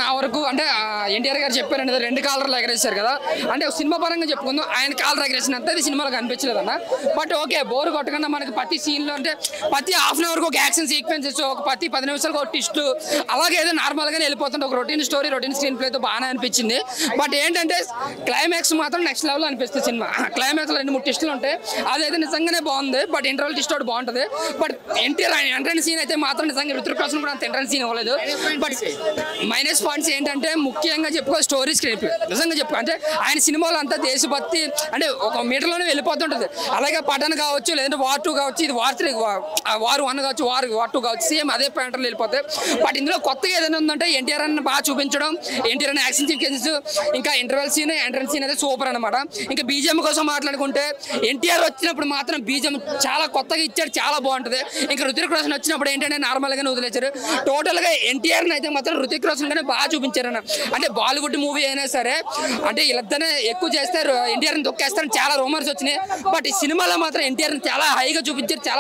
నా వరకు అంటే ఎన్టీఆర్ గారు చెప్పారండి, 2 కాలర్లు ఎగరేశారు కదా. అంటే సినిమా పరంగా చెప్పుకుందాం, ఆయన కాలర్ ఎగరేసిన అంతా అది సినిమాలో కనిపించలేదన్న. బట్ ఓకే, బోర్ కొట్టకుండా మనకి ప్రతి సీన్లో అంటే ప్రతి హాఫ్ అన్ అవర్కి ఒక యాక్షన్ సీక్వెన్సెస్, ఒక ప్రతి 10 నిమిషాలకు ఒక ట్విస్ట్, అలాగే ఏదో నార్మల్గానే వెళ్ళిపోతుంటే ఒక రొటీన్ స్టోరీ, రొటీన్ స్క్రీన్ ప్లేతో బాగానే అనిపించింది. బట్ ఏంటంటే క్లైమాక్స్ మాత్రం నెక్స్ట్ లెవెల్ అనిపిస్తుంది సినిమా. క్లైమాక్స్లో 2-3 ట్విస్టులు ఉంటాయి, అదైతే నిజంగానే బాగుంది. బట్ ఇంటర్వల్ ట్విస్ట్ ఒకటి బాగుంటుంది. బట్ ఎన్టీఆర్ ఎంట్రన్స్ సీన్ అయితే మాత్రం నిజంగా ఋతిక్ రోషన్ కూడా అంత ఎంట్రన్స్ సీన్ ఇవ్వలేదు. బట్ మైనస్ పాయింట్స్ ఏంటంటే ముఖ్యంగా చెప్పుకో స్టోరీ స్క్రీన్ ప్లే. నిజంగా చెప్పు అంటే ఆయన సినిమాలో అంతా దేశభక్తి అంటే ఒక మీటర్లోనే వెళ్ళిపోతుంటుంది. అలాగే పఠాన్ కావచ్చు, లేదంటే వార్ 2 కావచ్చు, ఇది వార్ 3, వార్ 1 కావచ్చు, వార్ 2 కావచ్చు, సేమ్ అదే ప్యాటర్న్లో వెళ్ళిపోతాయి. బట్ ఇందులో కొత్తగా ఏదైనా ఉందంటే ఎన్టీఆర్ అని బాగా చూపించడం, ఎన్టీఆర్ అని యాక్షన్ సీక్వెన్సెస్, ఇంకా ఇంటర్వెల్ సీన్, ఎంట్రన్స్ సీన్ అయితే సూపర్ అనమాట. ఇంకా బీజిఎం కోసం మాట్లాడుకుంటే ఎన్టీఆర్ వచ్చినప్పుడు మాత్రం బీజిఎం చాలా కొత్తగా ఇచ్చాడు, చాలా బాగుంటుంది. ఇంకా ఋతిక్ రోషన్ వచ్చినప్పుడు ఏంటంటే నార్మల్గానే వదిలేశారు. టోటల్గా ఎన్టీఆర్ని అయితే మాత్రం ఋతిక్ రోషన్ గానే బాగా చూపించారన్న. అంటే బాలీవుడ్ మూవీ అయినా సరే అంటే వీళ్ళిద్దరినే ఎక్కువ చేస్తారు, ఎన్టీఆర్ని తొక్కేస్తారని చాలా రూమర్స్ వచ్చినాయి. బట్ ఈ సినిమాలో మాత్రం ఎన్టీఆర్ని చాలా హైగా చూపించారు, చాలా